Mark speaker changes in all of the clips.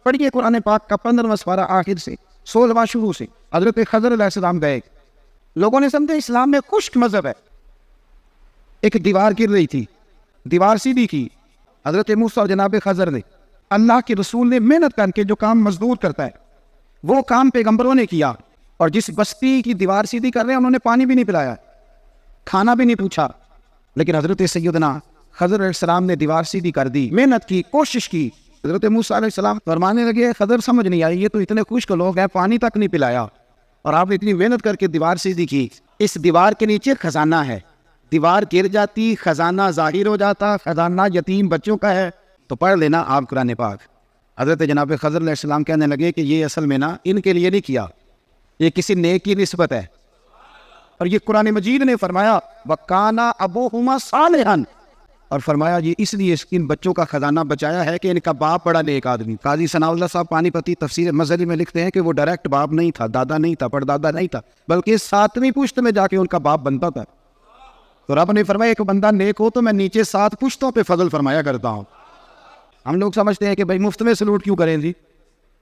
Speaker 1: پڑھیے قرآن پاک کا 15واں سپارہ آخر سے 16واں شروع سے. حضرت خضر علیہ السلام گئے, لوگوں نے سمجھے اسلام میں خشک مذہب ہے. ایک دیوار گر رہی تھی, دیوار سیدھی کی. حضرت موسیٰ اور جناب خضر نے, اللہ کے رسول نے محنت کر کے جو کام مزدور کرتا ہے وہ کام پیغمبروں نے کیا. اور جس بستی کی دیوار سیدھی کر رہے ہیں انہوں نے پانی بھی نہیں پلایا, کھانا بھی نہیں پوچھا. لیکن حضرت سیدنا خضر علیہ السلام نے دیوار سیدھی کر دی, محنت کی, کوشش کی. حضرت موسیٰ علیہ السلام فرمانے لگے خضر سمجھ نہیں آئی, یہ تو اتنے خشک لوگ ہیں, پانی تک نہیں پلایا اور آپ نے اتنی محنت کر کے دیوار سیدھی کی. اس دیوار کے نیچے خزانہ ہے, دیوار گر جاتی خزانہ ظاہر ہو جاتا, خزانہ یتیم بچوں کا ہے. تو پڑھ لینا آپ قرآن پاک. حضرت جناب خضر علیہ السلام کہنے لگے کہ یہ اصل میں نا ان کے لیے نہیں کیا, یہ کسی نیک کی نسبت ہے. اور یہ قرآن مجید نے فرمایا وَكَانَ أَبُوهُمَا صَالِحًا, اور فرمایا یہ اس لیے ان بچوں کا خزانہ بچایا ہے کہ ان کا باپ بڑا نیک آدمی. قاضی ثناء اللہ صاحب پانی پتی تفسیر مظہری میں لکھتے ہیں کہ وہ ڈائریکٹ باپ نہیں تھا, دادا نہیں تھا, پردادا نہیں تھا, بلکہ 7ویں پشت میں جا کے ان کا باپ بنتا تھا. تو رب نے فرمایا ایک بندہ نیک ہو تو میں نیچے 7 پشتوں پہ فضل فرمایا کرتا ہوں. ہم لوگ سمجھتے ہیں کہ بھائی مفت میں سلوٹ کیوں کریں جی,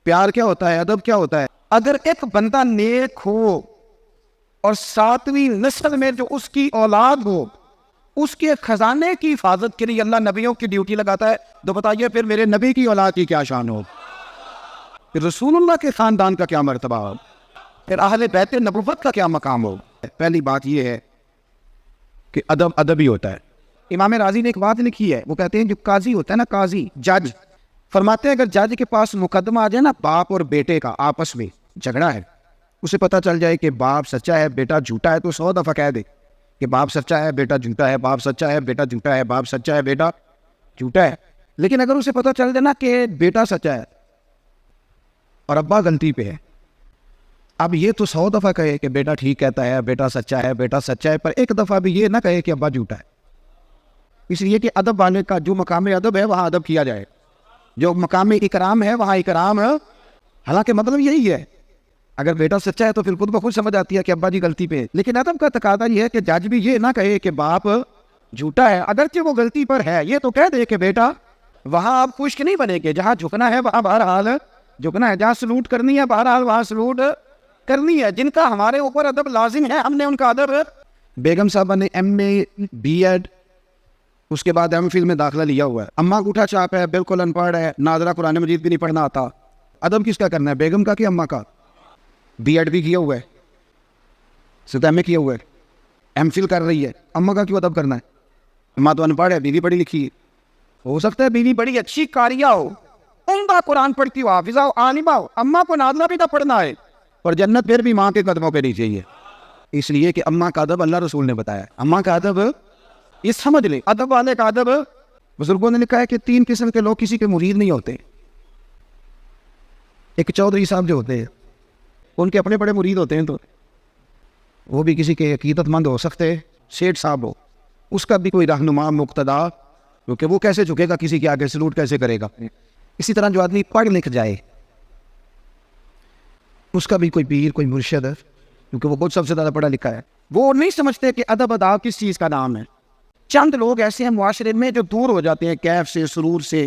Speaker 1: پیار کیا ہوتا ہے, ادب کیا ہوتا ہے. اگر ایک بندہ نیک ہو اور 7ویں نسل میں جو اس کی اولاد ہو اس کے خزانے کی حفاظت کے لیے اللہ نبیوں کی ڈیوٹی لگاتا ہے, تو بتائیے پھر میرے نبی کی اولاد کی کیا شان ہو, پھر رسول اللہ کے خاندان کا کیا مرتبہ ہو, پھر اہل بیت نبوت کا کیا مقام ہو. پہلی بات یہ ہے کہ ادب ادب ہی ہوتا ہے. امام راضی نے ایک بات لکھی ہے, وہ کہتے ہیں جو قاضی ہوتا ہے نا, قاضی جج, فرماتے ہیں اگر جج کے پاس مقدمہ آ جائے نا باپ اور بیٹے کا آپس میں جھگڑا ہے, اسے پتہ چل جائے کہ باپ سچا ہے بیٹا جھوٹا ہے, تو 100 دفعہ کہہ دے کہ باپ سچا ہے بیٹا جھوٹا ہے, باپ سچا ہے بیٹا جھوٹا ہے, باپ سچا ہے بیٹا جھوٹا ہے. لیکن اگر اسے پتہ چل جائے نا کہ بیٹا سچا ہے اور ابا غلطی پہ ہے, اب یہ تو 100 دفعہ کہے کہ بیٹا ٹھیک کہتا ہے, بیٹا سچا ہے, بیٹا سچا ہے, پر ایک دفعہ بھی یہ نہ کہے کہ ابا جھوٹا ہے. اس لیے کہ ادب والے کا جو مقام ادب ہے وہاں ادب کیا جائے, جو مقام اکرام ہے وہاں اکرام ہے. حالانکہ مطلب یہی ہے, اگر بیٹا سچا ہے تو پھر خود بخود سمجھ آتی ہے کہ ابا جی غلطی پہ ہے. لیکن ادب کا تقاضا یہ ہے کہ جج بھی یہ نہ کہے کہ باپ جھوٹا ہے, اگرچہ وہ غلطی پر ہے, یہ تو کہہ دے کہ بیٹا وہاں آپ خشک نہیں بنے گے, جہاں جھکنا ہے وہاں بہرحال جھکنا ہے, جہاں سلوٹ کرنی ہے بہرحال وہاں سلوٹ کرنی ہے. جن کا ہمارے اوپر ادب لازم ہے ہم نے ان کا ادب. بیگم صاحبہ نے MA B.Ed اس کے بعد M.Phil میں داخلہ لیا ہوا ہے, اماں گوٹھا چاپ ہے, بالکل ان پڑھ ہے, ناظرہ قرآن مجید بھی نہیں پڑھنا آتا. ادب کس کا کرنا ہے, بیگم کا کہ اماں کا؟ B.Ed بھی کیا ہوا ہے, M.A کیا ہوا ہے, M.Phil کر رہی ہے, اماں کا کیوں ادب کرنا ہے؟ اماں تو ان پڑھ ہے, بیوی پڑھی لکھی ہے. ہو سکتا ہے بیوی بڑی اچھی قاریہ ہو, عمدہ قرآن پڑھتی ہو, حافظہ ہو, عالمہ ہو, اماں کو نازلہ بھی نہ پڑھنا ہے, اور جنت پھر بھی ماں کے قدموں پہ نہیں چاہیے. اس لیے کہ اماں کا ادب اللہ رسول نے بتایا. اماں کا ادب یہ سمجھ لیں, ادب والے کا ادب. بزرگوں نے لکھا ہے کہ 3 قسم کے لوگ کسی کے مرید نہیں ہوتے. ایک چودھری صاحب جو ہوتے ہیں ان کے اپنے بڑے مرید ہوتے ہیں, تو وہ بھی کسی کے عقیدت مند ہو سکتے ہیں, سیٹھ صاحب ہو, اس کا بھی کوئی رہنما مقتدا, کیونکہ وہ کیسے جھکے گا کسی کے آگے, سلوٹ کیسے کرے گا. اسی طرح جو آدمی پڑھ لکھ جائے اس کا بھی کوئی پیر کوئی مرشد ہے, کیونکہ وہ خود سب سے زیادہ پڑھا لکھا ہے. وہ نہیں سمجھتے کہ ادب ادا کس چیز کا نام ہے. چند لوگ ایسے ہیں معاشرے میں جو دور ہو جاتے ہیں کیف سے, سرور سے,